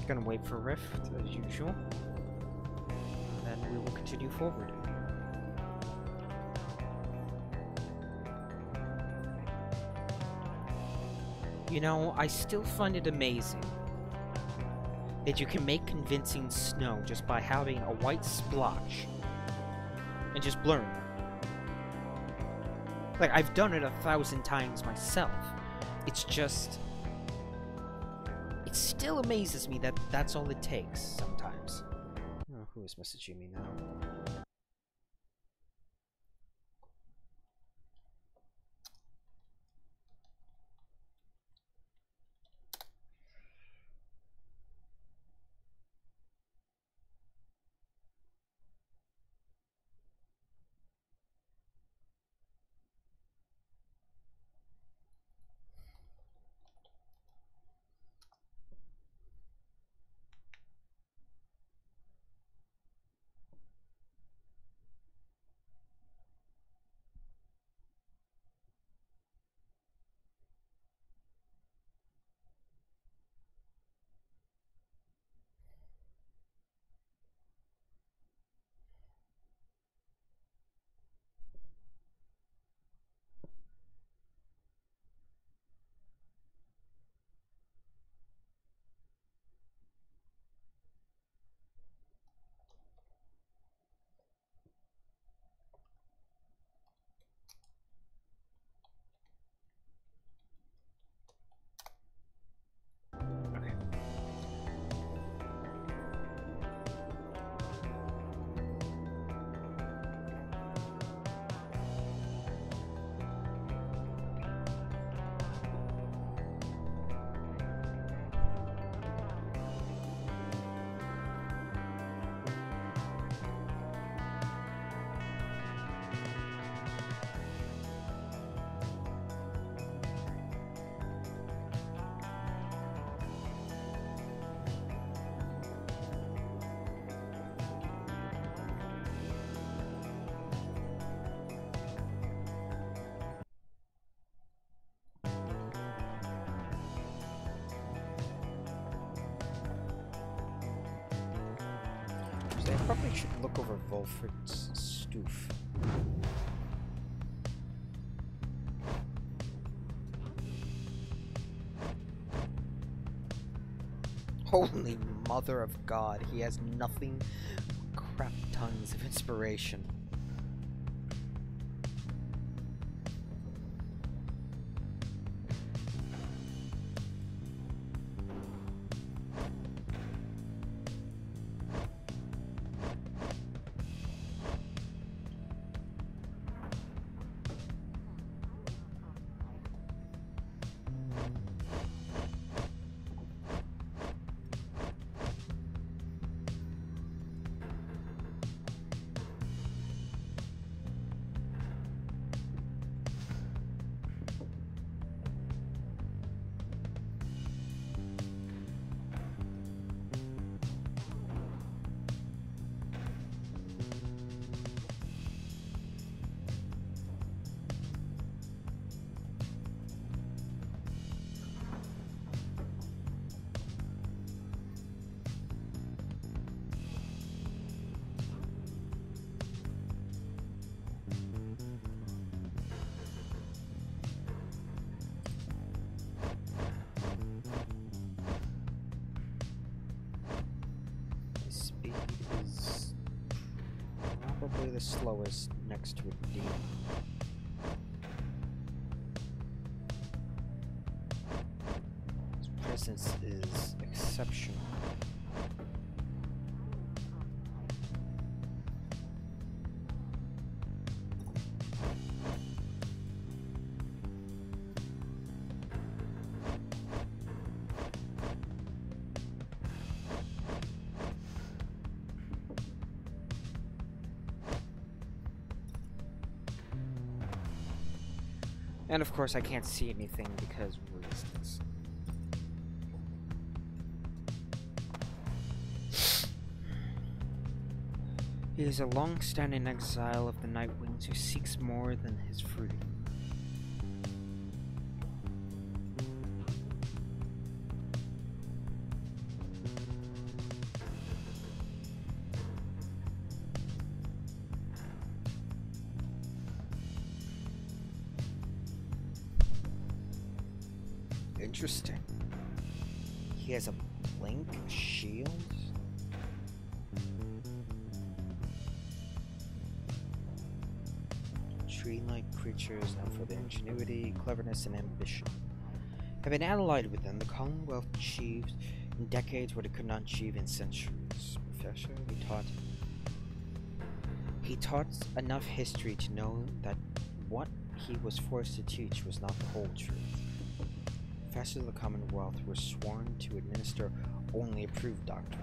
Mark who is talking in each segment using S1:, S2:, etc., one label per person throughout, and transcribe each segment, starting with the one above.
S1: Gonna wait for Rift, as usual. And then we will continue forward. You know, I still find it amazing that you can make convincing snow just by having a white splotch and just blurring it. Like, I've done it 1,000 times myself. It's just... It still amazes me that that's all it takes sometimes. Oh, who is messaging me now? I probably should look over Volfred's stoof. Holy mother of God, he has nothing but crap tons of inspiration. Probably the slowest next to a demon. His presence is exceptional. And of course I can't see anything because resistance. He is a long-standing exile of the Night Winds who seeks more than his freedom. Interesting. He has a blink, a shield. Tree-like creatures known for their ingenuity, cleverness, and ambition have been allied with them. The Commonwealth achieved in decades what it could not achieve in centuries. Professor, he taught enough history to know that what he was forced to teach was not the whole truth. Professors of the Commonwealth were sworn to administer only approved doctrine.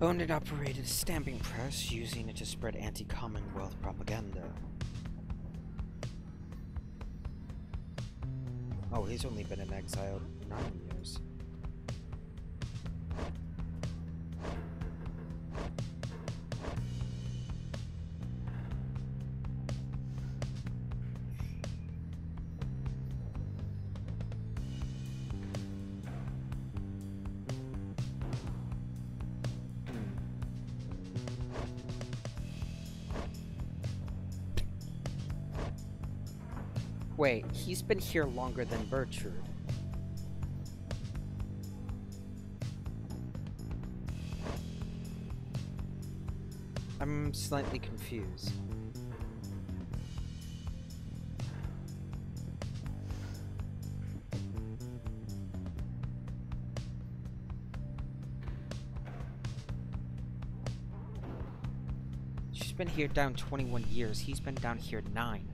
S1: Owned and operated a stamping press, using it to spread anti-Commonwealth propaganda. Oh, he's only been in exile 9 years. Wait, he's been here longer than Bertrude. I'm slightly confused. She's been here down 21 years. He's been down here 9.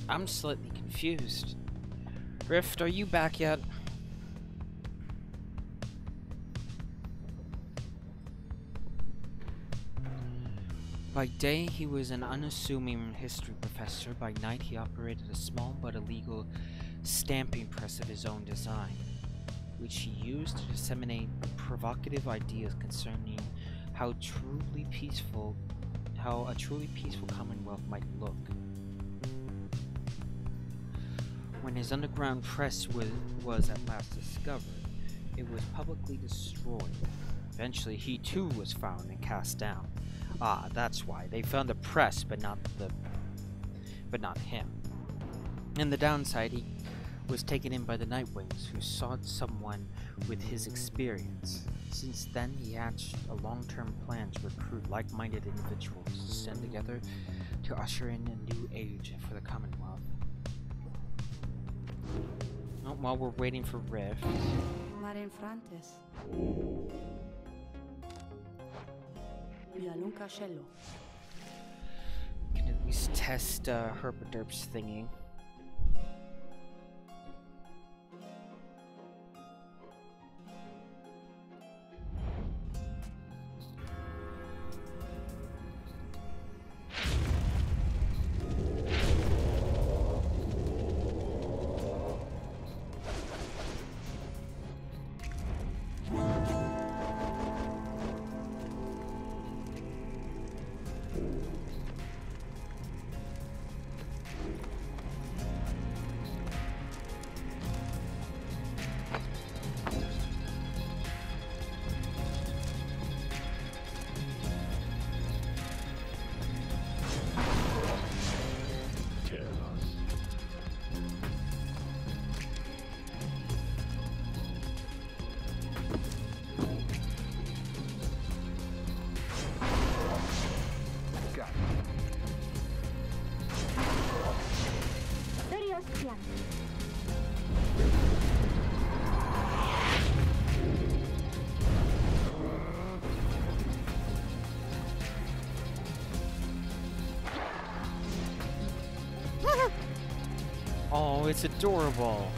S1: I'm slightly confused. Rift, are you back yet? By day, he was an unassuming history professor. By night, he operated a small but illegal stamping press of his own design, which he used to disseminate provocative ideas concerning how a truly peaceful Commonwealth might look. When his underground press was at last discovered, it was publicly destroyed. Eventually, he too was found and cast down. Ah, that's why. They found the press, but not him. And the downside, he was taken in by the Nightwings, who sought someone with his experience. Since then, he hatched a long-term plan to recruit like-minded individuals to stand together to usher in a new age for the Commonwealth. Oh, while we're waiting for Rift. We can at least test Herpaderp's thingy. Oh, it's adorable.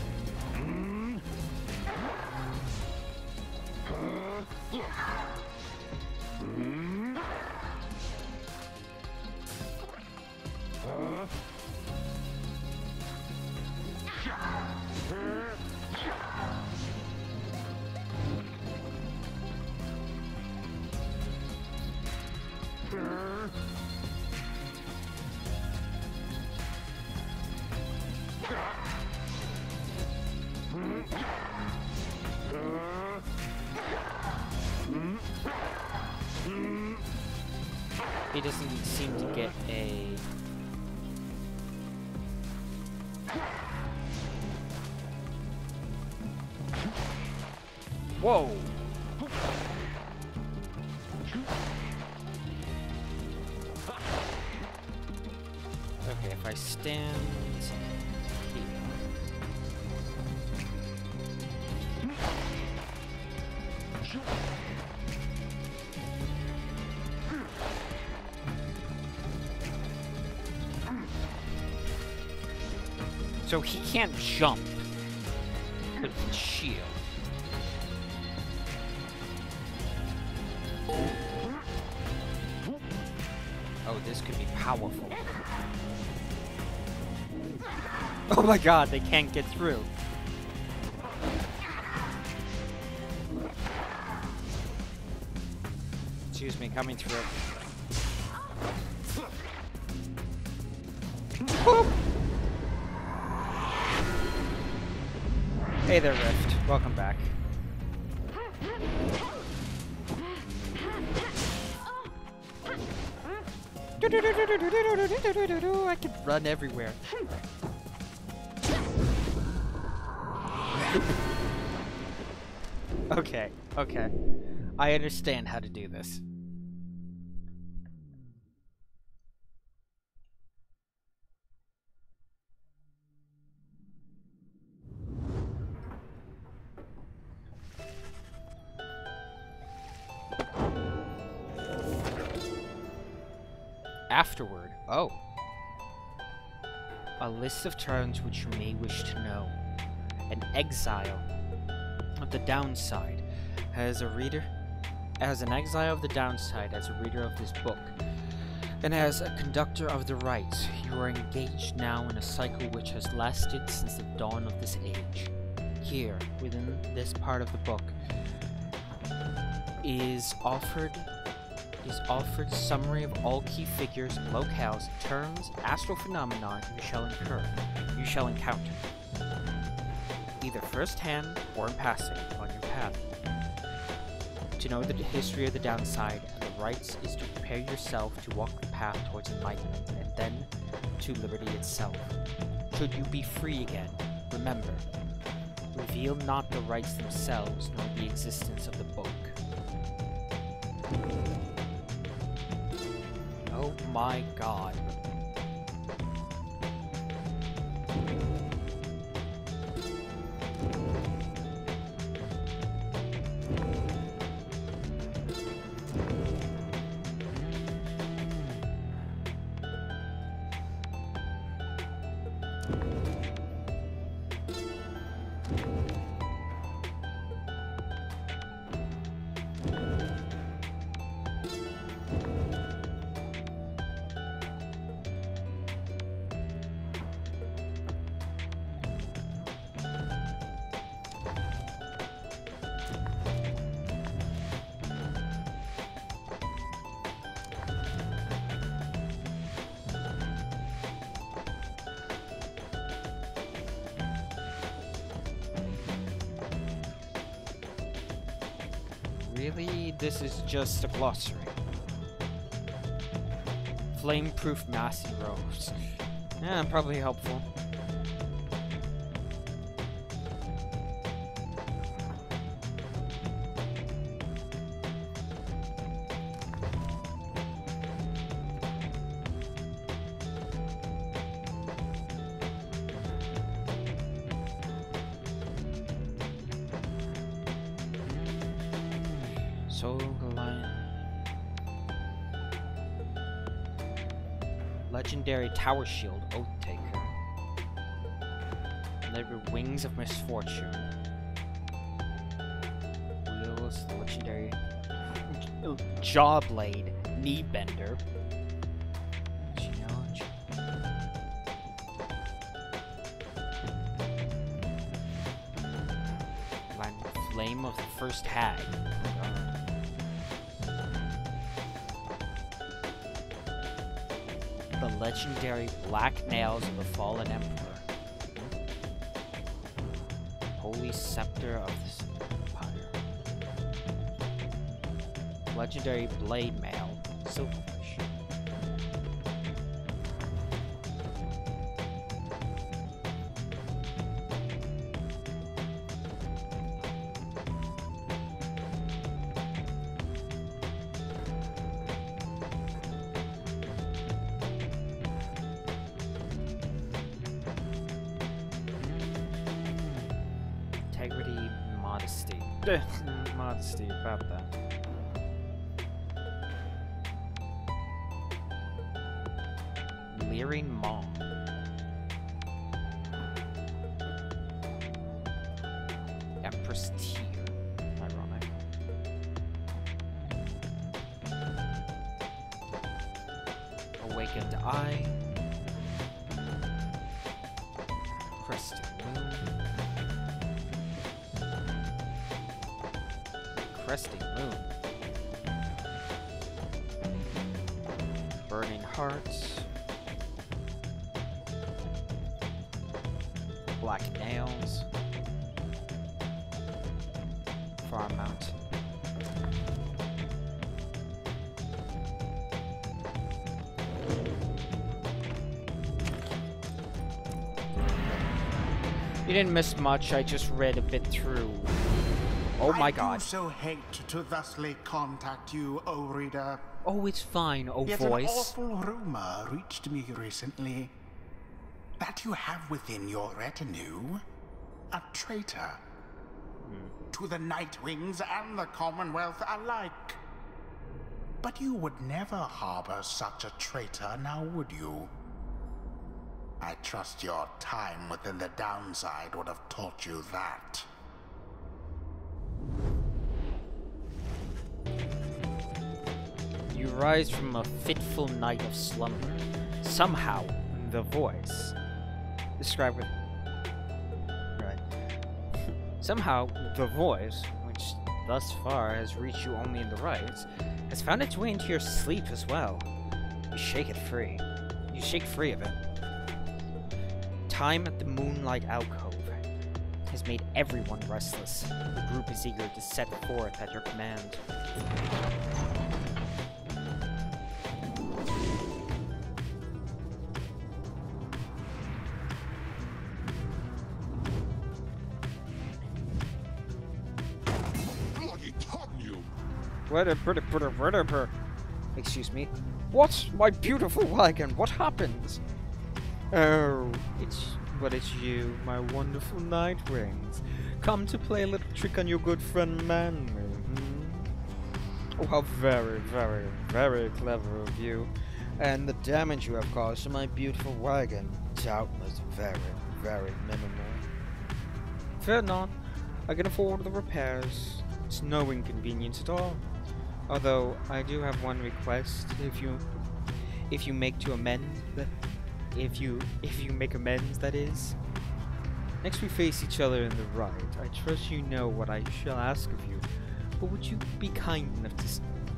S1: He doesn't seem to get a... Whoa! Okay, if I stand here... So he can't jump, but he can shield. Oh, this could be powerful. Oh my god, they can't get through. Excuse me, coming through. Boop. Hey there, Rift. Welcome back. I can run everywhere. Okay, okay. I understand how to do this. Afterward, oh. A list of terms which you may wish to know. An exile of the downside. As an exile of the downside, as a reader of this book, and as a conductor of the rites, you are engaged now in a cycle which has lasted since the dawn of this age. Here, within this part of the book, is offered summary of all key figures, locales, terms, astral phenomena you shall encounter, either first-hand or in passing on your path. To know the history of the downside and the rites is to prepare yourself to walk the path towards enlightenment and then to liberty itself. Should you be free again, remember, reveal not the rites themselves nor the existence of the book. Oh my god. Really? This is just a glossary. Flame-proof massy robes. Yeah, probably helpful. Legendary Tower Shield, Oath Taker. Legendary Wings of Misfortune. Wheels, the legendary Jawblade, Knee Bender. Flame of the First Hag. The legendary Black Nails of the Fallen Emperor. Holy Scepter of the Empire. Legendary Blade Mail, Silverfish. integrity, modesty. Modesty about that. Leering Maw. Empress Tear. Ironic. Awakened Eye. Cresting Moon. Cresting Moon. Burning Hearts. Black Nails. Far Mountain. You didn't miss much, I just read a bit through. Oh my god.
S2: I do so hate to thusly contact you, O reader.
S1: Oh, it's fine, oh
S2: Yet
S1: voice.
S2: An awful rumor reached me recently that you have within your retinue a traitor to the Nightwings and the Commonwealth alike. But you would never harbor such a traitor, now would you? I trust your time within the downside would have taught you that.
S1: You rise from a fitful night of slumber. Somehow, the voice. Describe with... Right. Somehow, the voice, which thus far has reached you only in the right, has found its way into your sleep as well. You shake it free. You shake free of it. Time at the Moonlight Alcove has made everyone restless. The group is eager to set forth at your command. Excuse me. What? My beautiful wagon, what happened? Oh, it's you, my wonderful Nightwings. Come to play a little trick on your good friend Manly. Oh, how very, very, very clever of you. And the damage you have caused to my beautiful wagon, doubtless very, very minimal. Fear not, I can afford the repairs. It's no inconvenience at all. Although I do have one request. If you make amends, that is. Next we face each other in the right. I trust you know what I shall ask of you. But would you be kind enough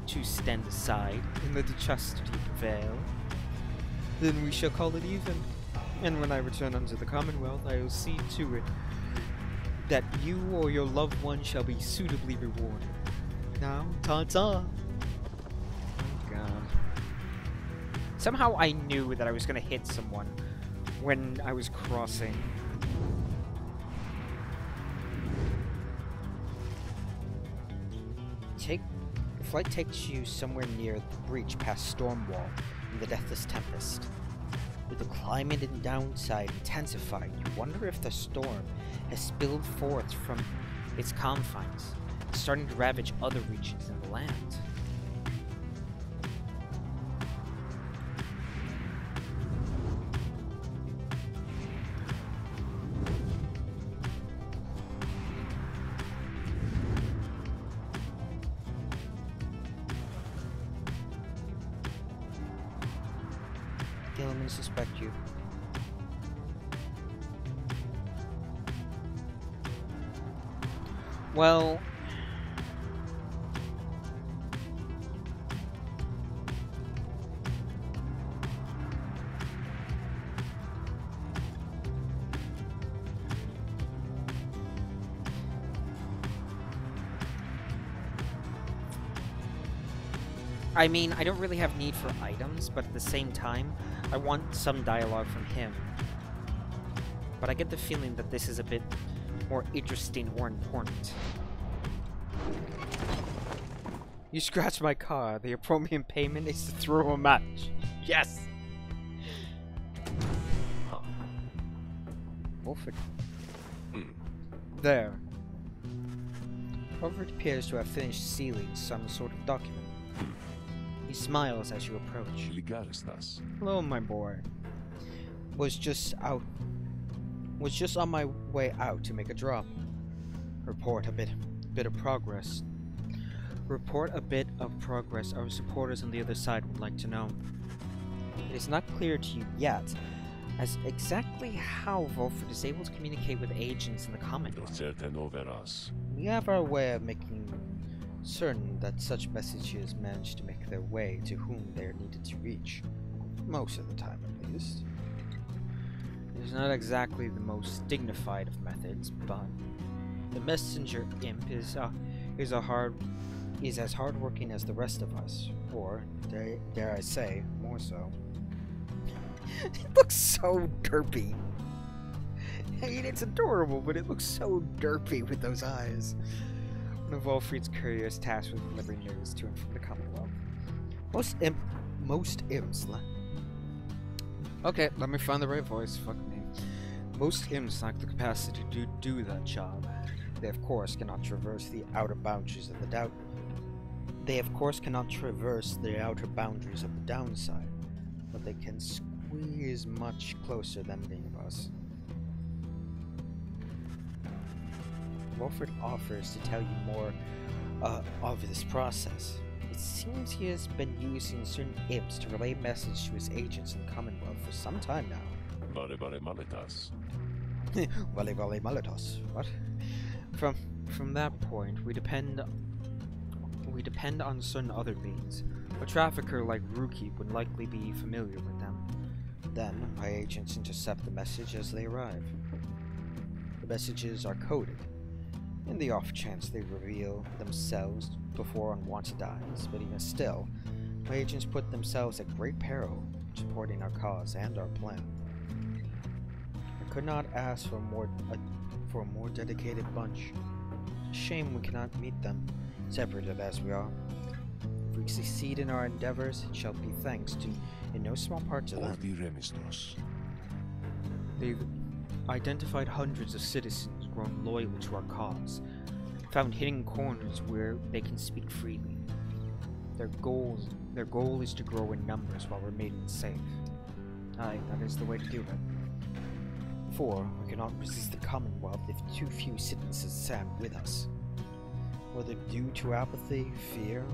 S1: to stand aside and let the chastity prevail? Then we shall call it even. And when I return unto the Commonwealth, I will see to it that you or your loved one shall be suitably rewarded. Now, ta-ta! Oh god. Somehow I knew that I was gonna hit someone when I was crossing. The flight takes you somewhere near the breach past Stormwall and the Deathless Tempest. With the climate and downside intensified, you wonder if the storm has spilled forth from its confines, starting to ravage other regions in the land. Gilman suspect you. Well, I mean, I don't really have need for items, but at the same time, I want some dialogue from him. But I get the feeling that this is a bit more interesting or important. You scratched my car. The appropriate payment is to throw a match. Yes! Wolford. There. Wolfert appears to have finished sealing some sort of document. He smiles as you approach. Hello, my boy. Was just on my way out to make a drop. Report a bit of progress. Report a bit of progress our supporters on the other side would like to know. It is not clear to you yet as exactly how Wolfert is able to communicate with agents in the Commonwealth. We have our way of making certain that such messages manage to make their way to whom they are needed to reach. Most of the time, at least. It is not exactly the most dignified of methods, but the messenger imp is as hardworking as the rest of us, or dare I say, more so. It looks so derpy. I mean, it's adorable, but it looks so derpy with those eyes. One of Wolfert's couriers tasked with delivering news to him from the Commonwealth. Most imps. Okay, let me find the right voice. Fuck me. Most imps lack the capacity to do that job. They, of course, cannot traverse the outer boundaries of the downside, but they can squeeze much closer than any of us. Wolfert offers to tell you more of this process. It seems he has been using certain imps to relay messages to his agents in the Commonwealth for some time now.
S3: Vale maletas.
S1: Vale maletas. What? From that point, we depend on certain other means. A trafficker like Rookie would likely be familiar with them. Then, my agents intercept the message as they arrive. The messages are coded, in the off chance they reveal themselves before unwanted eyes, but even still, my agents put themselves at great peril, supporting our cause and our plan. I could not ask for a more dedicated bunch. Shame we cannot meet them, separated as we are. If we succeed in our endeavors, it shall be thanks to, in no small part to them. They've identified hundreds of citizens grown loyal to our cause, found hidden corners where they can speak freely. Their goal is to grow in numbers while remaining safe. Aye, that is the way to do it. For we cannot resist the Commonwealth if too few citizens stand with us, whether due to apathy, fear,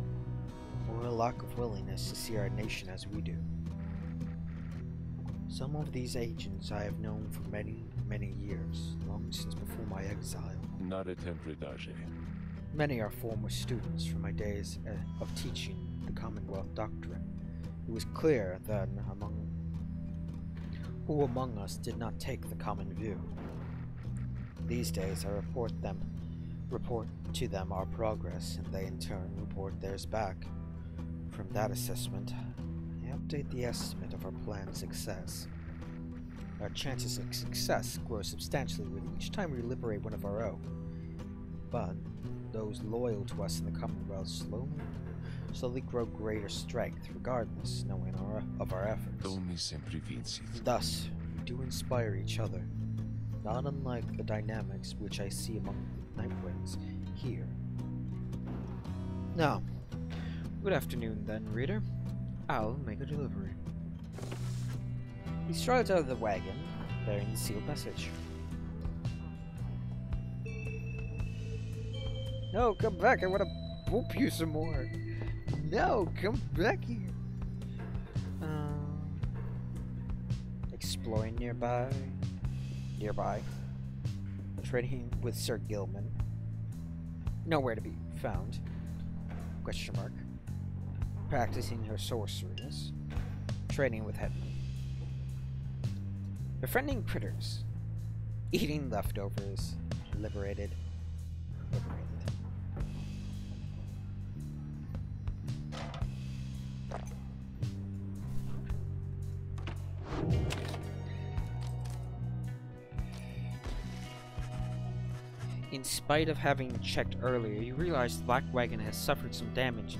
S1: or a lack of willingness to see our nation as we do. Some of these agents I have known for many, many years, long since before my exile. Many are former students from my days of teaching the Commonwealth doctrine. It was clear then who among us did not take the common view. These days I report to them our progress, and they in turn report theirs back. From that assessment, I update the estimate of our planned success. Our chances of success grow substantially with each time we liberate one of our own. But those loyal to us in the Commonwealth slowly grow greater strength, regardless knowing of our efforts. Thus, we do inspire each other, not unlike the dynamics which I see among the Nightwings here. Now, good afternoon then, reader. I'll make a delivery. He strides out of the wagon, bearing the sealed message. No, come back, I want to whoop you some more. No, come back here. Exploring nearby. Trading with Sir Gilman. Nowhere to be found. Question mark. Practicing her sorceries. Trading with Hedman. Befriending critters. Eating leftovers. Liberated. In spite of having checked earlier, you realize the Black Wagon has suffered some damage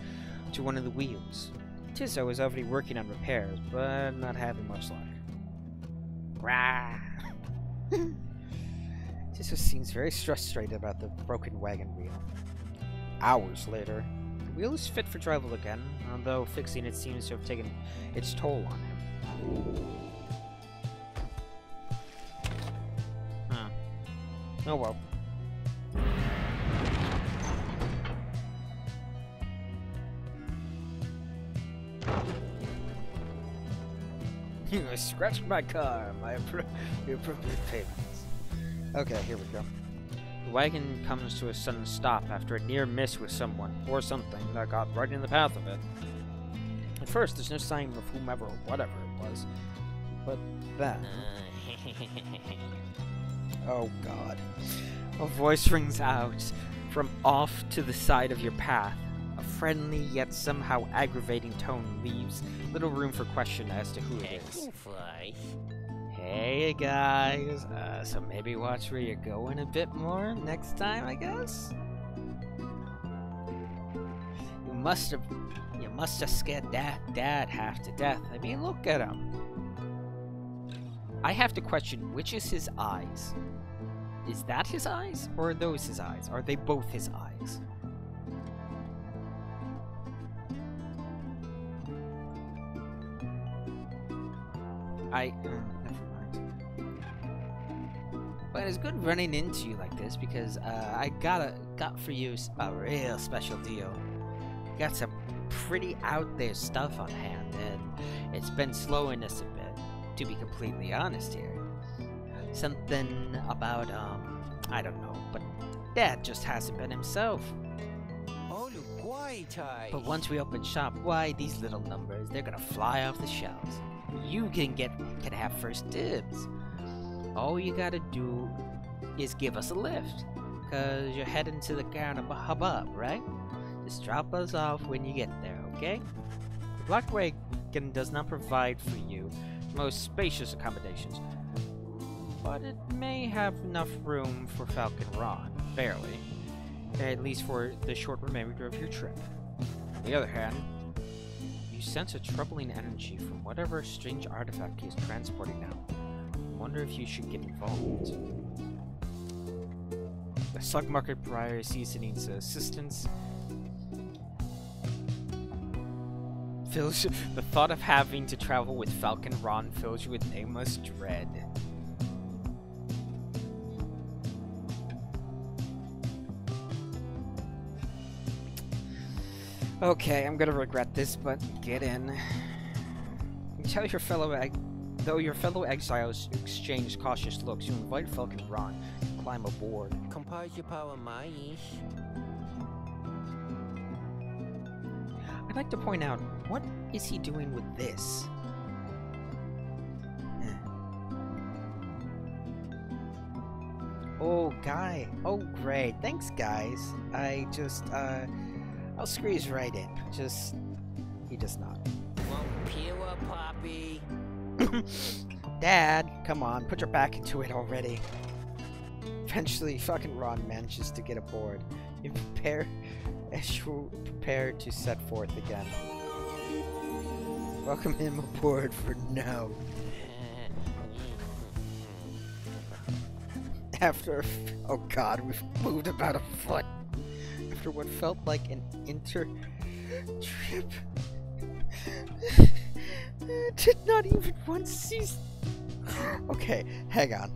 S1: to one of the wheels. Tizzo is already working on repairs, but not having much luck. Rah! Tizzo seems very frustrated about the broken wagon wheel. hours later. The wheel is fit for travel again, although fixing it seems to have taken its toll on him. Huh. Oh well. You scratched my car, my appropriate payments. Okay, here we go. The wagon comes to a sudden stop after a near miss with someone, or something, that got right in the path of it. At first, there's no sign of whomever or whatever it was, but then... Oh god. A voice rings out from off to the side of your path. A friendly yet somehow aggravating tone leaves little room for question as to who it is. Hey guys, so maybe watch where you're going a bit more next time, I guess? You must have scared Dad half to death. I mean, look at him. I have to question, which is his eyes? Is that his eyes, or are those his eyes? Are they both his eyes? Never mind. But it's good running into you like this because I got for you a real special deal. Got some pretty out there stuff on hand, and it's been slowing us a bit, to be completely honest here. Something about I don't know, but Dad just hasn't been himself. But once we open shop, why, these little numbers, they're gonna fly off the shelves. You can have first dibs. All you gotta do is give us a lift, cause you're heading to the Garden Hubbub, right? Just drop us off when you get there, okay? The Black Wagon does not provide for you most spacious accommodations, but it may have enough room for Falcon Ron, barely. At least for the short remainder of your trip. On the other hand, you sense a troubling energy from whatever strange artifact he is transporting now. Wonder if you should get involved. The Slug Market Pyre seasoning's assistance fills the thought of having to travel with Falcon Ron fills you with nameless dread. Okay, I'm gonna regret this, but get in. Tell your fellow though your fellow exiles exchange cautious looks, you invite Falcon Ron to climb aboard. I'd like to point out, what is he doing with this? Oh, Guy. Oh, great. Thanks, guys. I just, I'll squeeze right in. He does not.
S4: Pyre, Poppy.
S1: Dad, come on, put your back into it already. Eventually, fucking Ron manages to get aboard. You prepare to set forth again. Welcome him aboard for now. After, oh god, we've moved about a foot. After what felt like an trip, did not even once cease. Okay, hang on.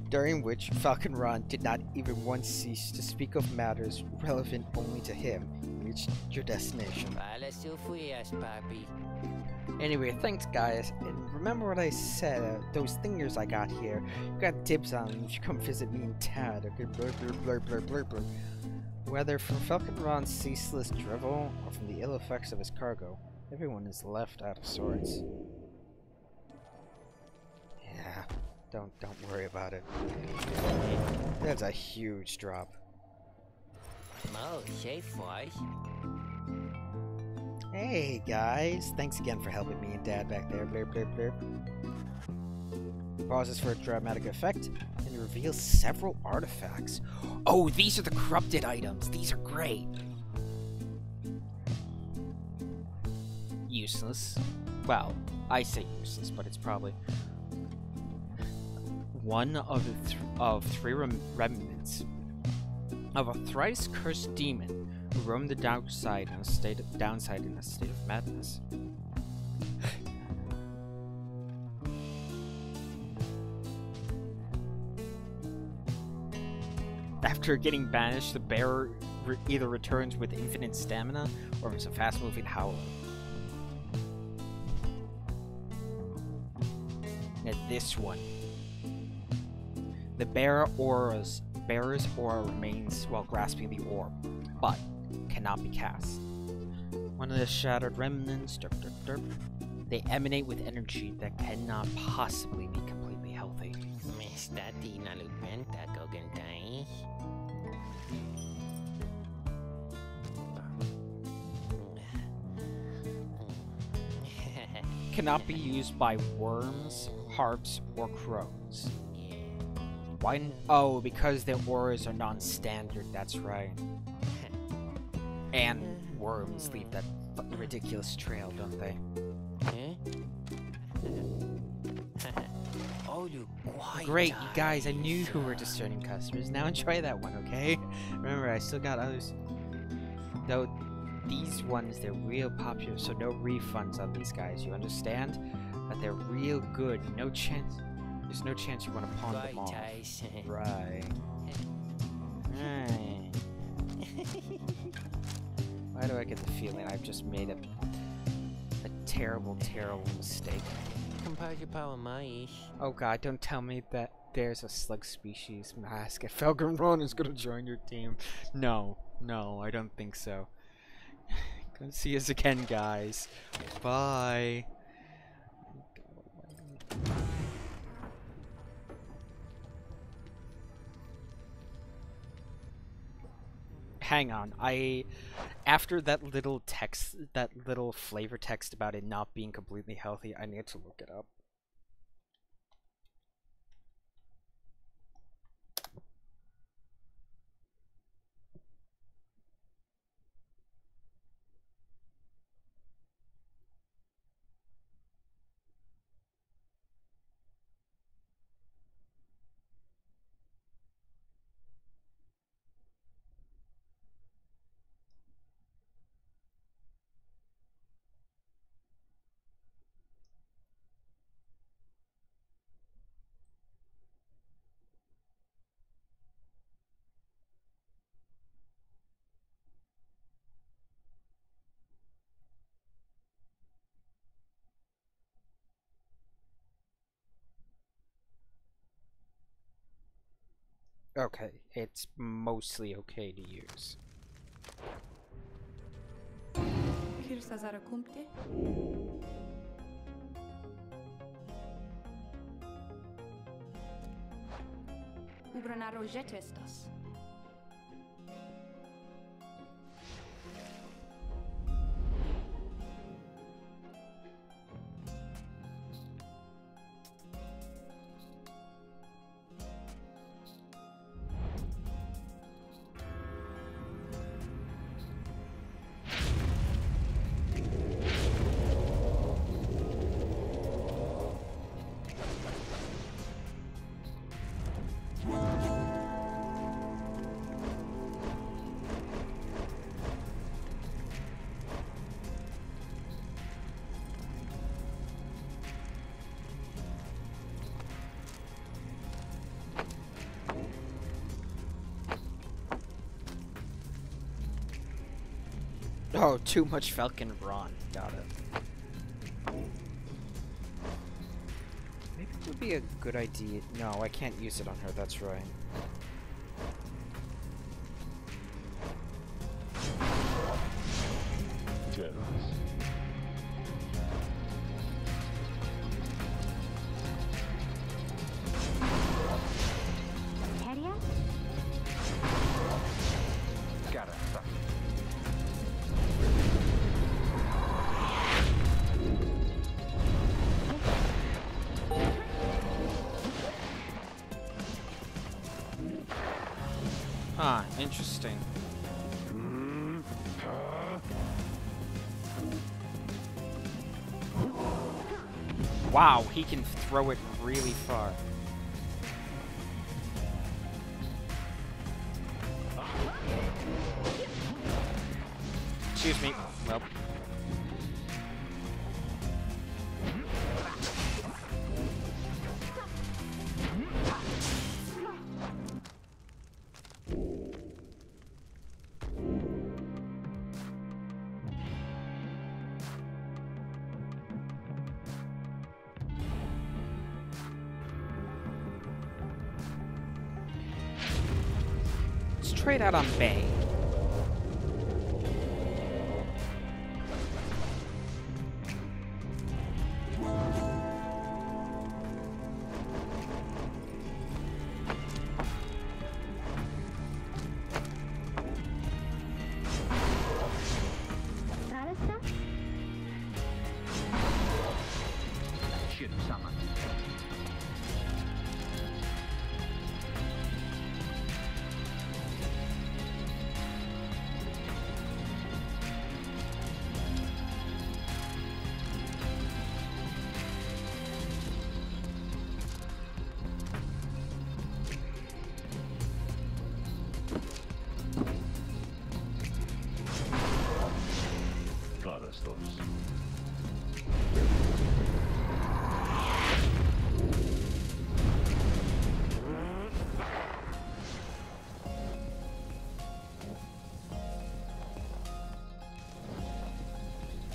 S1: During which Falcon Ron did not even once cease to speak of matters relevant only to him. Reached your destination. Anyway, thanks guys, and remember what I said, those thingers I got here, you got dibs on them if you come visit me in town, okay, blur blur blur blur blur blur. Whether from Falcon Ron's ceaseless drivel, or from the ill effects of his cargo, everyone is left out of sorts. Yeah, don't worry about it. That's a huge drop. Hey guys, thanks again for helping me and Dad back there. Blurp blurp blurp. Pauses for a dramatic effect and reveals several artifacts. Oh, these are the corrupted items. These are great. Useless. Well, I say useless, but it's probably one of three remnants of a thrice-cursed demon who roamed the downside in a state of madness. After getting banished, the bearer either returns with infinite stamina or is a fast-moving howler. Now this one. The bearer's aura remains while grasping the orb, but cannot be cast. One of the shattered remnants, they emanate with energy that cannot possibly be completely healthy. Cannot be used by worms, harps, or crows. Why? Oh, because their auras are non-standard, that's right. And worms leave that ridiculous trail, don't they? Great, you guys, I knew you were discerning customers. Now enjoy that one, okay? Remember, I still got others. Though, these ones, they're real popular, so no refunds on these guys, you understand? But they're real good, no chance... There's no chance you want to pawn them off. Right. Why do I get the feeling I've just made a terrible, terrible mistake? Oh god, don't tell me that there's a slug species mask if Felgrenron is gonna join your team. No, I don't think so. Gonna see us again, guys. Bye. Hang on, after that little text, that little flavor text about it not being completely healthy, I need to look it up. Okay, it's mostly okay to use. Oh, too much Falcon Brawn. Got it. Maybe it would be a good idea. No, I can't use it on her, that's right. Ah, interesting. Wow, he can throw it really far. Excuse me. Well. Let's trade out on Bay.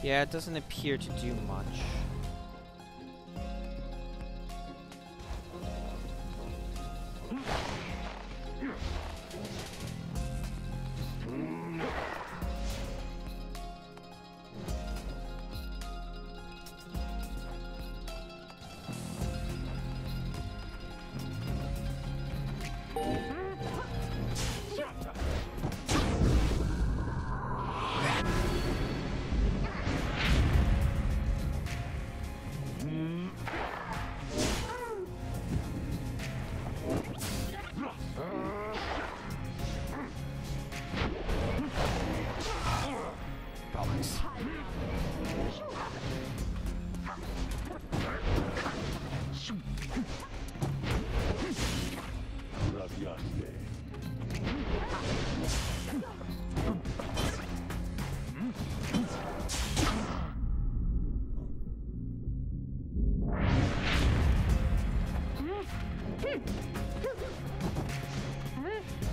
S1: Yeah, it doesn't appear to do much.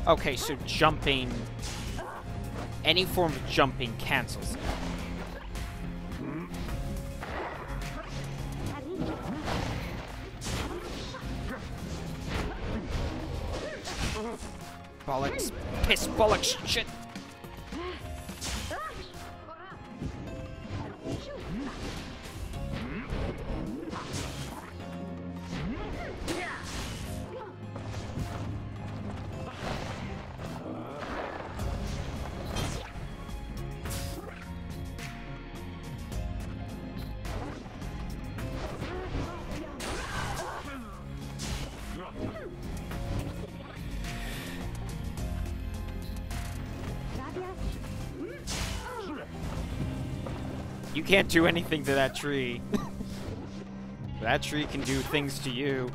S1: Okay, so jumping, any form of jumping cancels it. Bollocks, piss, bollocks, shit. You can't do anything to that tree. That tree can do things to you.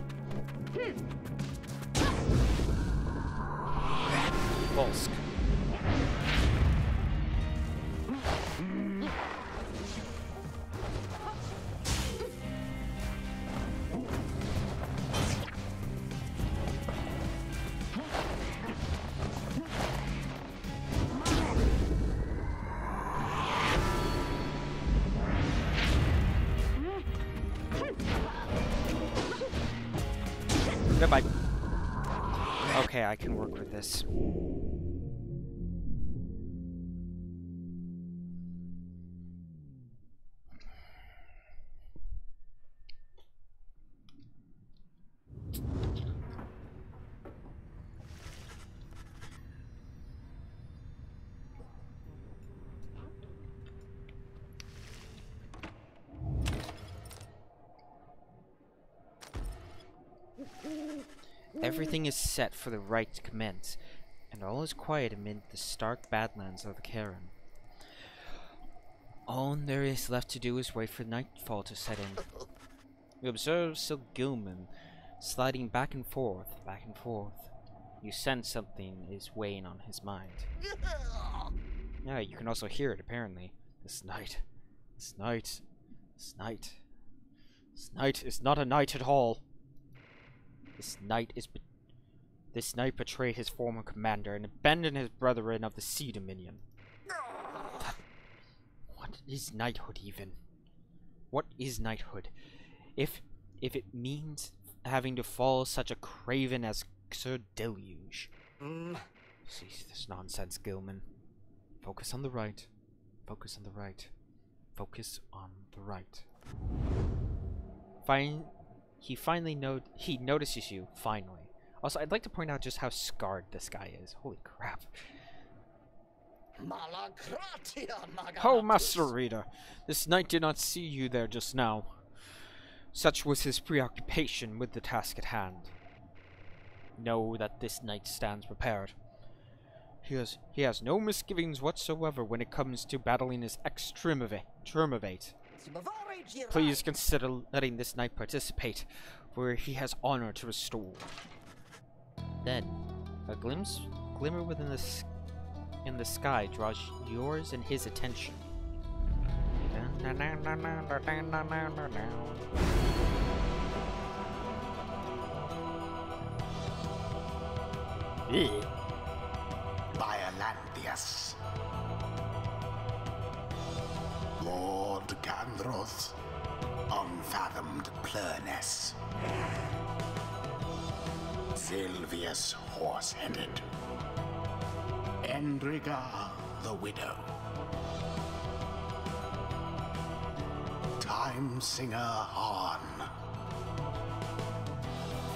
S1: Volsk. Goodbye. Okay, I can work with this. Everything is set for the rite to commence, and all is quiet amid the stark badlands of the Karen. All there is left to do is wait for nightfall to set in. You observe Silgilman sliding back and forth, back and forth. You sense something is weighing on his mind. Yeah, you can also hear it, apparently. This night is not a night at all. This night betrayed his former commander and abandoned his brethren of the Sea Dominion. What is knighthood, even? What is knighthood? If it means having to follow such a craven as Sir Deluge. Cease this nonsense, Gilman. Focus on the right. Focus on the right. Focus on the right. He notices you, finally. Also, I'd like to point out just how scarred this guy is. Holy crap. Oh, Master Reader, this knight did not see you there just now. Such was his preoccupation with the task at hand. Know that this knight stands prepared. He has no misgivings whatsoever when it comes to battling his ex-Triumvirate. Please consider letting this knight participate, for he has honor to restore. Then, a glimmer in the sky draws yours and his attention.
S2: Biolandius. Lord Gandroth, unfathomed Plurness. Sylvius Horse-Headed. Endriga the Widow. Time Singer Han.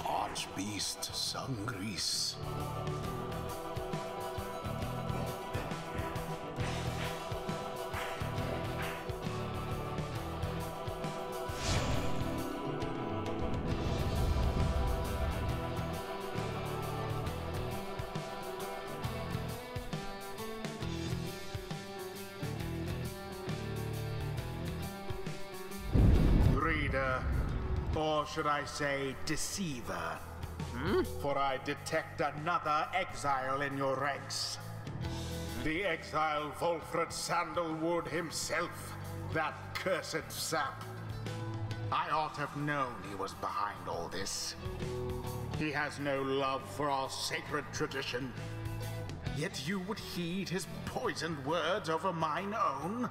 S2: Archbeast Sungrease. Or should I say, deceiver? For I detect another exile in your ranks. The exile Volfred Sandalwood himself, that cursed sap. I ought to have known he was behind all this. He has no love for our sacred tradition. Yet you would heed his poisoned words over mine own?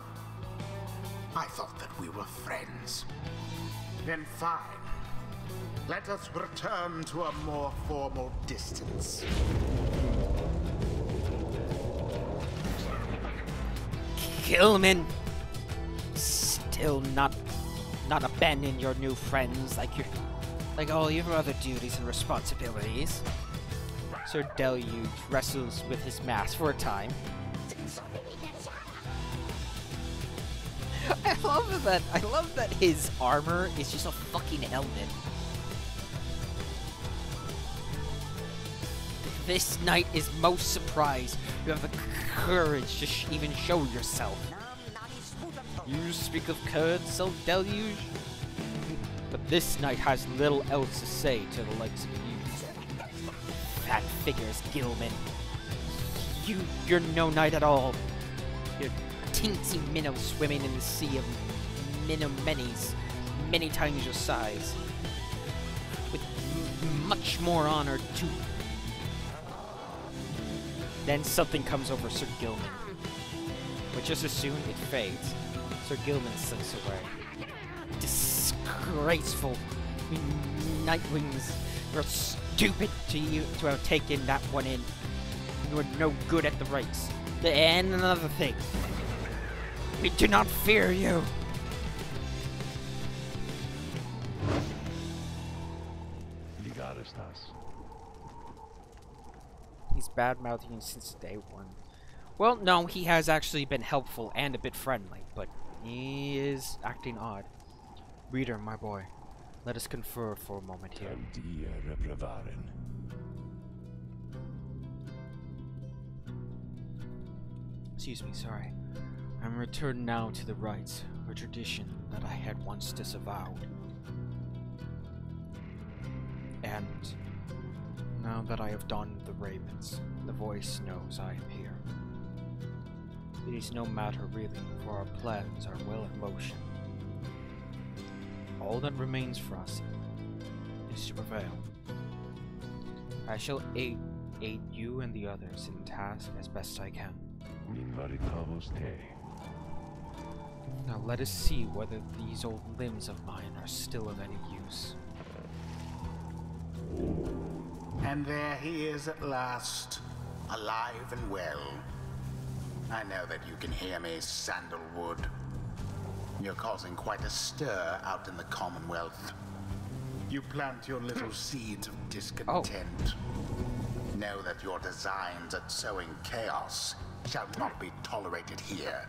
S2: I thought that we were friends. Then fine. Let us return to a more formal distance.
S1: Gilman! Still not abandon your new friends like all your other duties and responsibilities. Sir Deluge wrestles with his mask for a time. I love that his armor is just a fucking helmet. This knight is most surprised you have the courage to even show yourself. You speak of courage, Sir Deluge? But this knight has little else to say to the likes of you. Fat figures, Gilman. You're no knight at all. You're teensy minnow swimming in the sea of minnow many times your size. With much more honor to... Then something comes over Sir Gilman. But just as soon it fades, Sir Gilman slinks away. Disgraceful. Nightwings, you're stupid to have taken that one in. You are no good at the race. And another thing. We do not fear you. He's bad-mouthing since day one. Well, no, he has actually been helpful and a bit friendly, but he is acting odd. Reader, my boy, let us confer for a moment here. Excuse me, sorry. I'm returned now to the rites, a tradition that I had once disavowed. And now that I have donned the raiments, the voice knows I am here. It is no matter really, for our plans are well in motion. All that remains for us is to prevail. I shall aid you and the others in the task as best I can. Now let us see whether these old limbs of mine are still of any use.
S2: And there he is at last, alive and well. I know that you can hear me, Sandalwood. You're causing quite a stir out in the Commonwealth. You plant your little seeds of discontent. Know that your designs at sowing chaos shall not be tolerated here.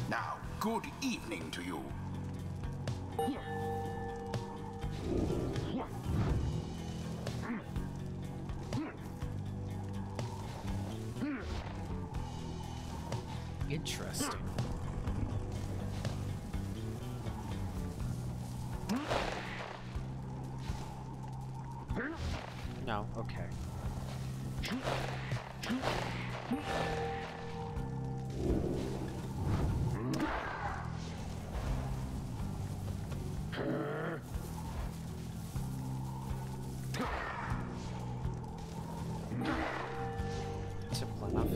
S2: Now, good evening to you.
S1: Interesting. No, okay. Simple enough.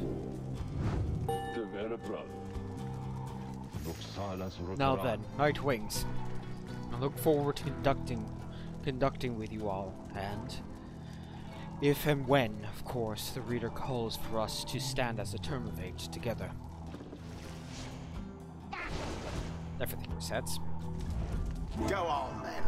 S1: Now then, Night Wings. I look forward to conducting with you all, and if and when, of course, the reader calls for us to stand as a term of age together. Everything resets.
S2: Go on then.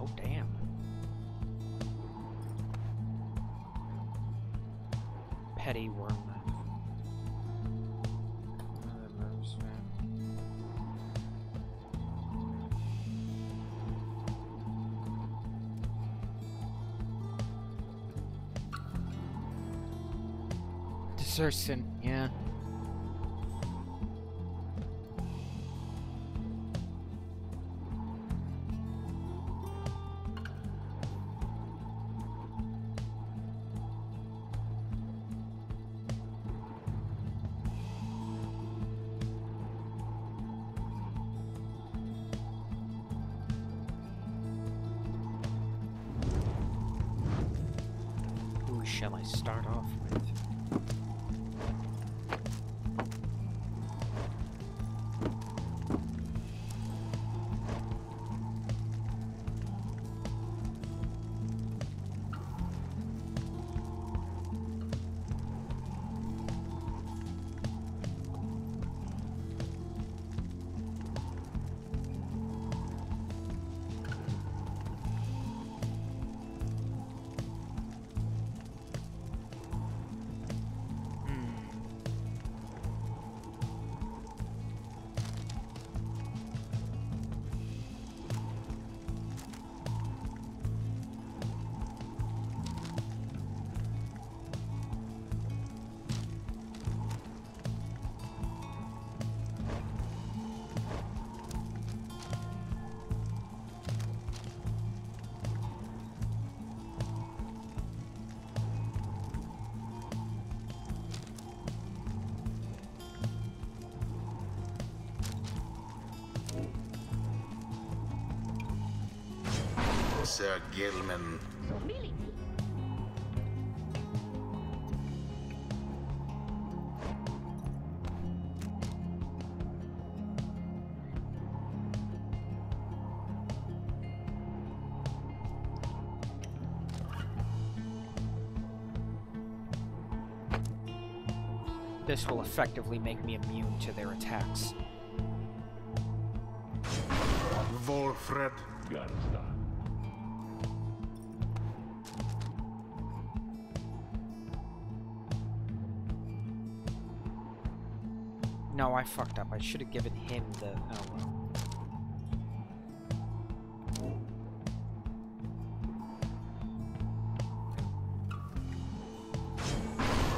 S1: Oh, damn. Petty worm. Desertion, yeah. Who shall I start off with?
S2: Sir Gilman.
S1: This will effectively make me immune to their attacks.
S2: Wolfred.
S1: No, I fucked up. I should have given him the... Oh well.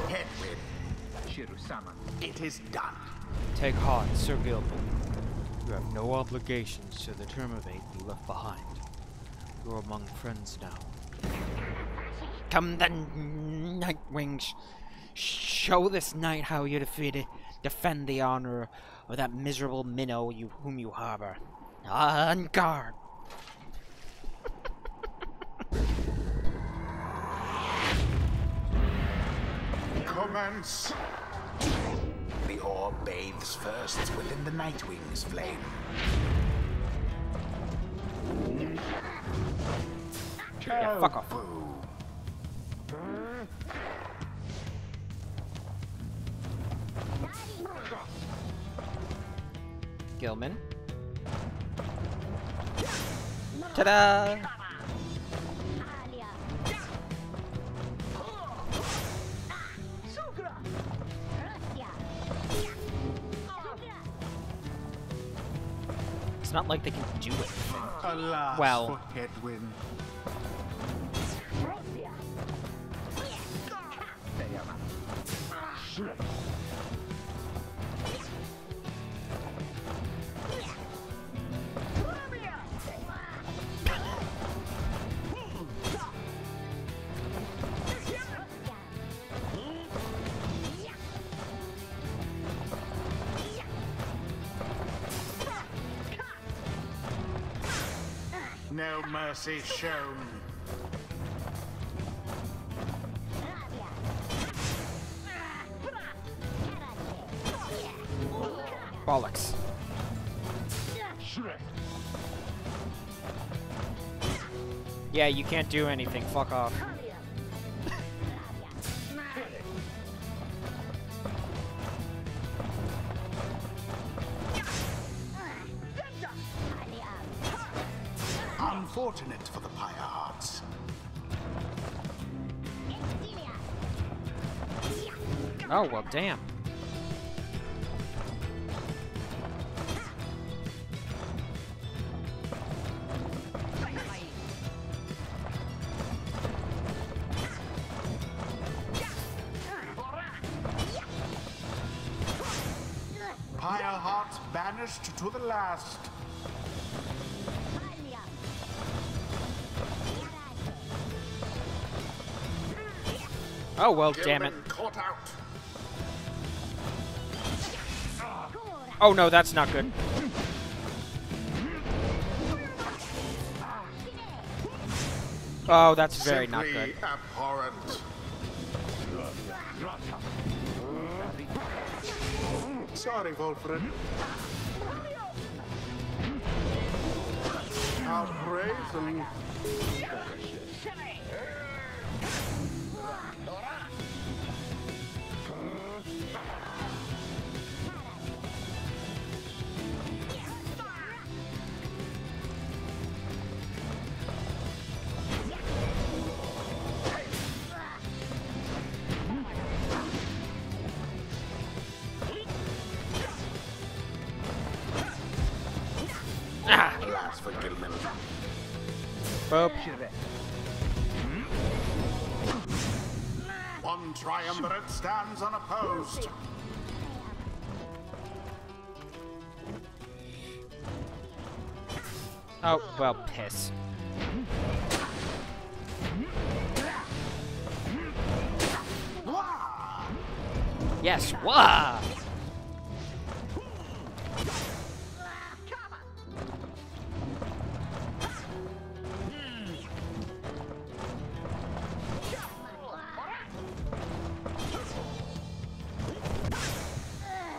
S2: Hedwig. Shiru-sama. It is done.
S1: Take heart, Sir Gilman. You have no obligations to the termite you left behind. You're among friends now. Come then, Nightwings. Show this knight how you defend the honor of that miserable minnow whom you harbor. On guard!
S2: Commence! The orb bathes first within the Nightwing's flame.
S1: Yeah, fuck off. Gilman. Ta-da! It's not like they can do anything.
S2: Alas
S1: Well.
S2: for headwind. No mercy shown.
S1: Bollocks. Yeah, you can't do anything. Fuck off.
S2: Unfortunate for the Pyre Hearts.
S1: Oh, well, damn.
S2: Pyre Hearts banished to the last.
S1: Oh, well, damn it.
S2: Caught out.
S1: Oh, no, that's not good. Oh, that's very not
S2: Simply
S1: good.
S2: abhorrent. Sorry, Wolfred. Outrageous and
S1: Ah!
S2: alas for Gilman.
S1: Boop.
S2: One triumvirate stands unopposed.
S1: Oh, well, piss. Yes, wah!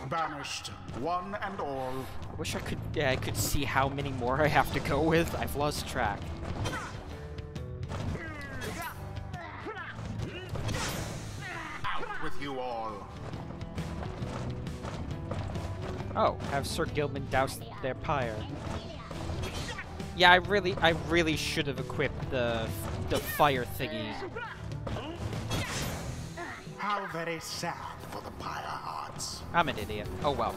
S2: Banished, one and all.
S1: Wish I could see how many more I have to go with. I've lost track.
S2: Out with you all.
S1: Oh, have Sir Gilman douse their pyre. Yeah, I really should have equipped the fire thingy.
S2: How very sad for the Pyre Hearts.
S1: I'm an idiot. Oh well.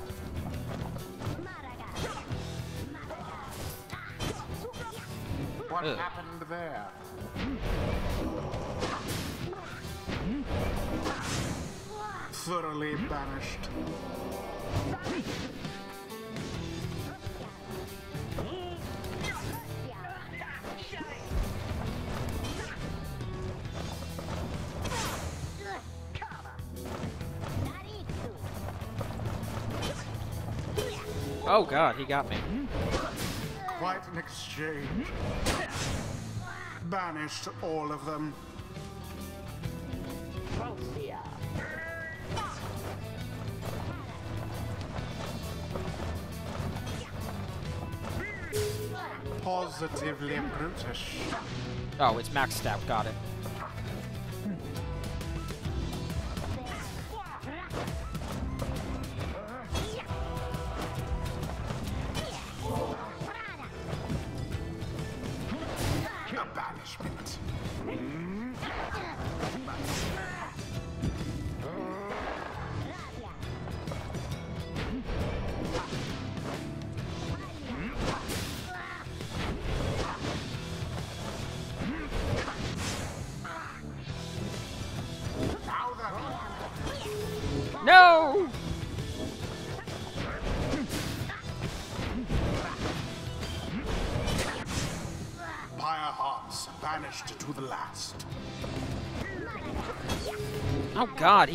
S2: What
S1: Ugh.
S2: happened there? Thoroughly banished.
S1: Oh god, he got me.
S2: Quite an exchange. Banished all of them. Positively brutish.
S1: Oh, it's maxed out. Got it.
S2: A banishment.
S1: No!
S2: Pyre hearts banished to the last.
S1: Oh god,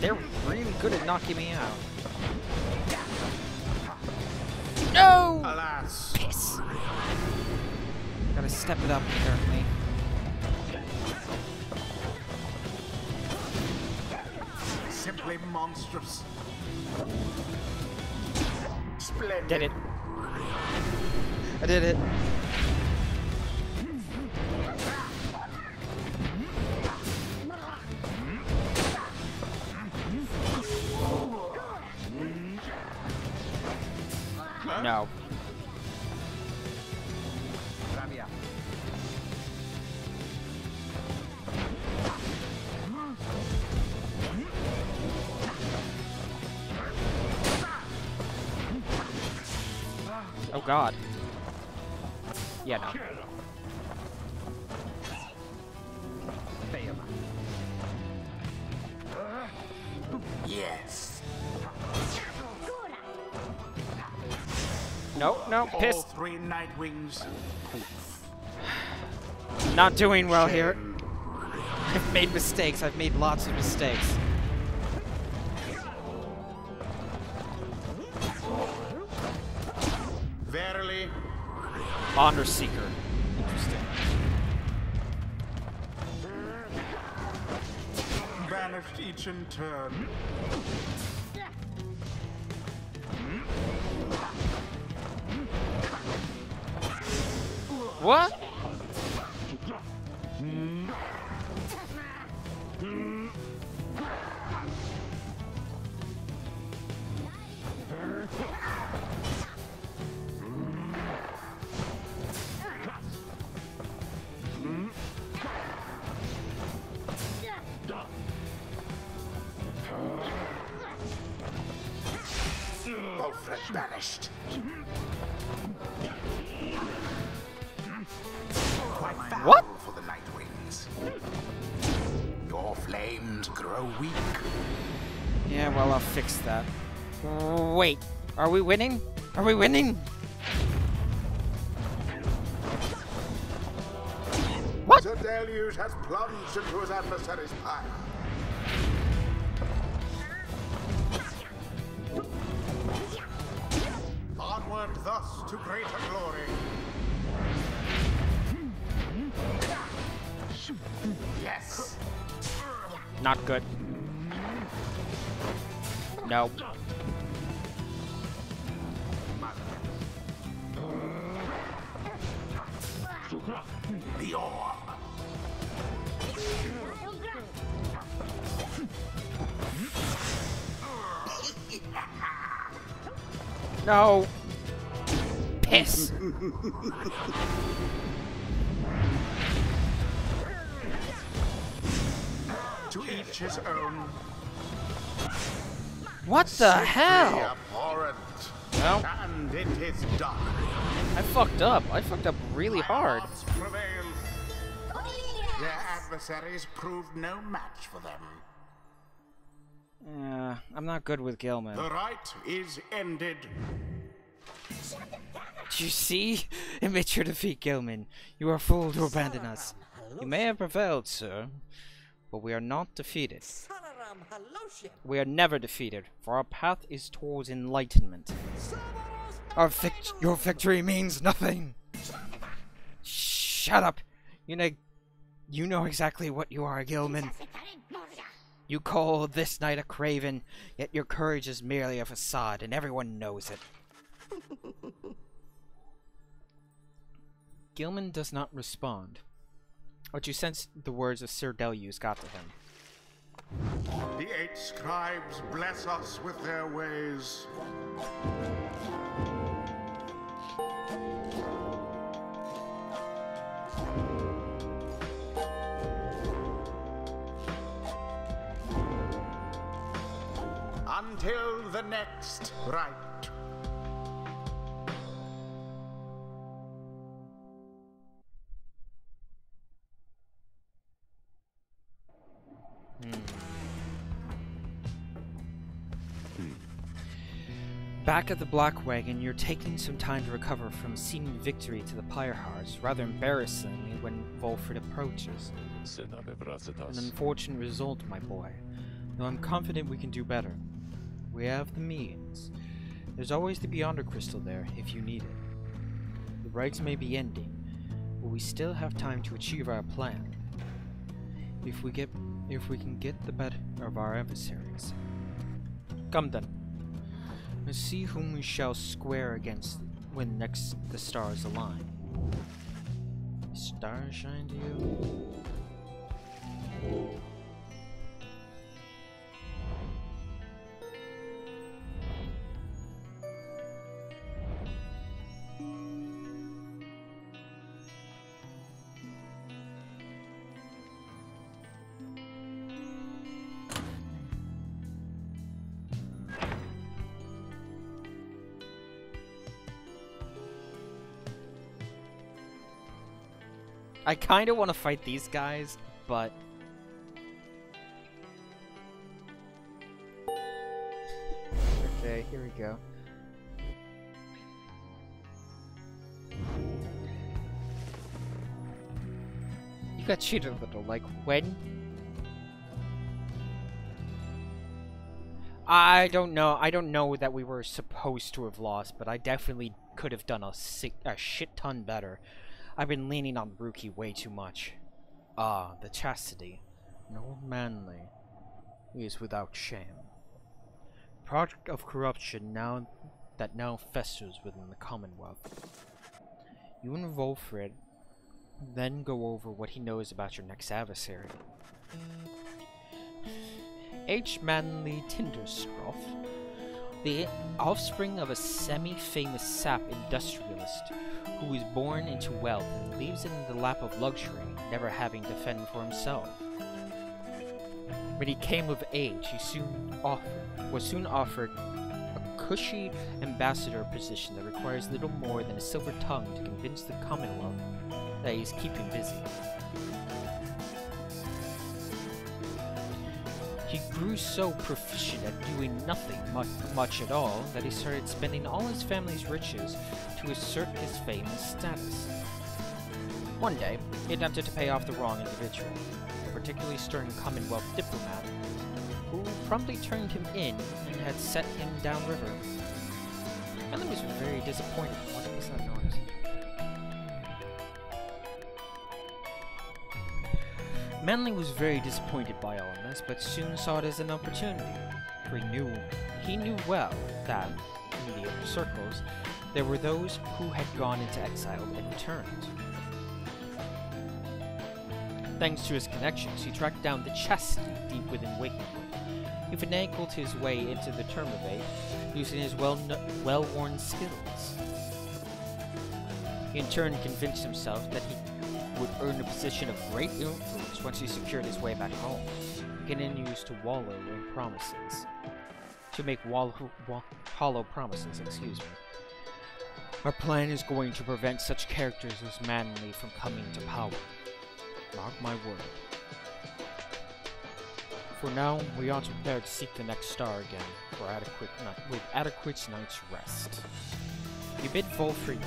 S1: they're really good at knocking me out. No!
S2: Alas.
S1: Piss. Gotta step it up apparently.
S2: Simply monstrous. Splendid.
S1: Did it. I did it. No. Oh god. Yeah, no.
S2: Yes.
S1: No, no,
S2: All
S1: pissed.
S2: 3 Nightwings.
S1: Not doing well here.
S2: Shame.
S1: I've made mistakes. I've made lots of mistakes.
S2: Verily.
S1: Honor Seeker. Interesting.
S2: Banished each in turn.
S1: What?
S2: Alfred banished. Quite foul
S1: What?
S2: for the Nightwings. Your flames grow weak.
S1: Yeah, well, I'll fix that. Wait, are we winning? Are we winning? What?
S2: The deluge has plunged into his adversary's pyre. Onward thus to greater glory. Yes.
S1: Not good. No.
S2: The orb.
S1: No. Piss.
S2: To each his own.
S1: What the hell?
S2: Abhorrent.
S1: Well,
S2: And it is done.
S1: I fucked up. I fucked up really hard.
S2: Hearts prevail. Their adversaries proved no match for them.
S1: I'm not good with Gilman.
S2: The right is ended.
S1: Do you see? Admit your defeat, Gilman. You are a fool to abandon us. You may have prevailed, sir, but we are not defeated. We are never defeated, for our path is towards enlightenment. Your victory means nothing! Shut up! You know exactly what you are, Gilman. You call this knight a craven, yet your courage is merely a facade, and everyone knows it. Gilman does not respond, but you sense the words of Sir Deluse got to him.
S2: The 8 scribes bless us with their ways. Until the next rite.
S1: Back at the Black Wagon, you're taking some time to recover from seeming victory to the Pyrehards, rather embarrassingly when Volfred approaches. An unfortunate result, my boy, though I'm confident we can do better. We have the means. There's always the Beyonder Crystal there, if you need it. The rites may be ending, but we still have time to achieve our plan. If we can get the better of our adversaries. Come then. Let's see whom we shall square against when next the stars align. Stars shine to you? I kind of want to fight these guys, but... Okay, here we go. You got cheated a little, like when? I don't know that we were supposed to have lost, but I definitely could have done a shit ton better. I've been leaning on Brookie way too much. Ah, the chastity. No manly. He is without shame. Product of corruption that now festers within the Commonwealth. You and Volfred then go over what he knows about your next adversary. H. Manly Tinderstroff, the offspring of a semi-famous sap industrialist who was born into wealth and leaves it in the lap of luxury, never having to fend for himself. When he came of age, he was soon offered a cushy ambassador position that requires little more than a silver tongue to convince the Commonwealth that he is keeping busy. He grew so proficient at doing nothing much at all that he started spending all his family's riches to assert his fame and status. One day, he attempted to pay off the wrong individual, a particularly stern Commonwealth diplomat, who promptly turned him in and had set him downriver. Manly was very disappointed. What is that noise? Manly was very disappointed by all of this, but soon saw it as an opportunity. For he knew well that, in the upper circles, there were those who had gone into exile and returned. Thanks to his connections, he tracked down the chastity deep within Wakingwood. He finagled his way into the Termavate, using his well-worn skills. He in turn convinced himself that he would earn a position of great influence once he secured his way back home. He continues to wallow in promises. To make hollow promises, excuse me. Our plan is going to prevent such characters as Manly from coming to power. Mark my word. For now, we ought to prepare to seek the next star again with adequate night's rest. You bid Volfred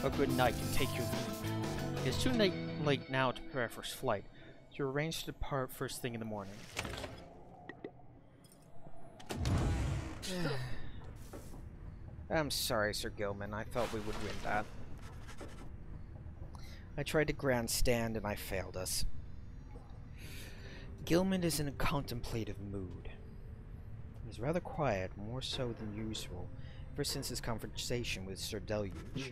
S1: a good night and take your leave. It is too late now to prepare for flight, so you arrange to depart first thing in the morning.
S5: I'm sorry, Sir Gilman. I thought we would win that. I tried to grandstand and I failed us. Gilman is in a contemplative mood. He's rather quiet, more so than usual, ever since his conversation with Sir Deluge.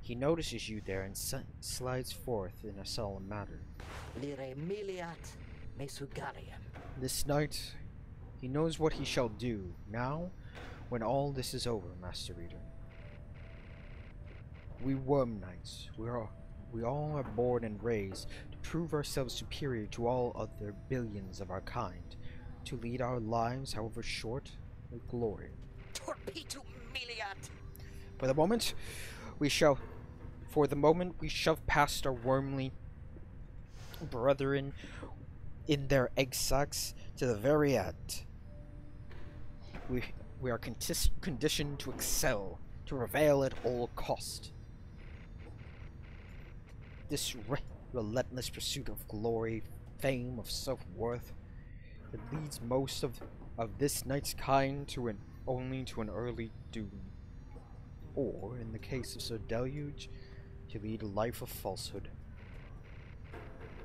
S5: He notices you there and slides forth in a solemn manner. This night, he knows what he shall do, now, when all this is over, Master Reader. We Worm Knights, we all are born and raised to prove ourselves superior to all other billions of our kind, to lead our lives, however short, with glory.
S4: Torpedo Miliat!
S5: For the moment, we shove past our wormly brethren in their egg sacs to the very end. We are conditioned to excel, to prevail at all cost. This relentless pursuit of glory, fame, of self-worth, that leads most of this knight's kind to only to an early doom. Or, in the case of Sir Deluge, to lead a life of falsehood.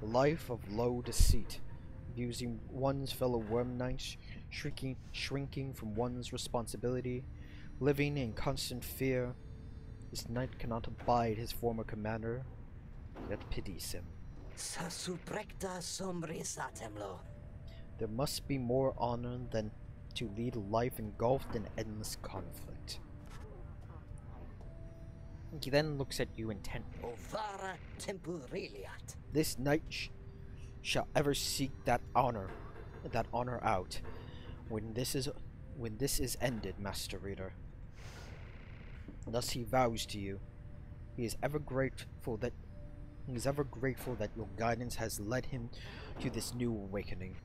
S5: A life of low deceit, abusing one's fellow worm knights, shrinking from one's responsibility, living in constant fear. This knight cannot abide his former commander, yet pities him. There must be more honor than to lead a life engulfed in endless conflict. He then looks at you intently. This knight shall ever seek that honor out. When this is ended, Master Reader. Thus he vows to you. He is ever grateful that your guidance has led him to this new awakening.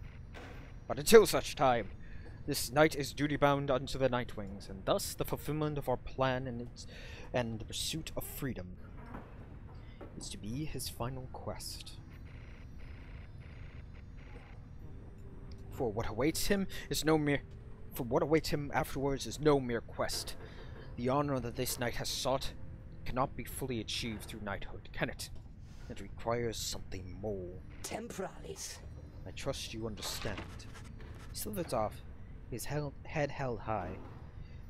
S5: But until such time, this knight is duty-bound unto the Nightwings, and thus the fulfillment of our plan and the pursuit of freedom is to be his final quest. For what awaits him afterwards is no mere quest. The honor that this knight has sought cannot be fully achieved through knighthood, can it? It requires something more.
S4: Temporalis.
S5: I trust you understand. He slithers off, his head held high,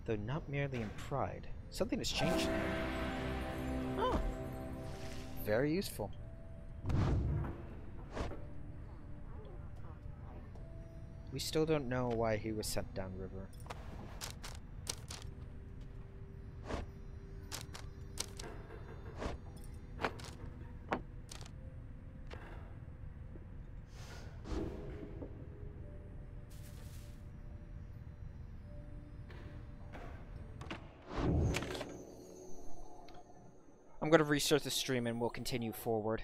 S5: though not merely in pride. Something has changed in him. Oh, very useful. We still don't know why he was sent downriver. I'm going to restart the stream and we'll continue forward.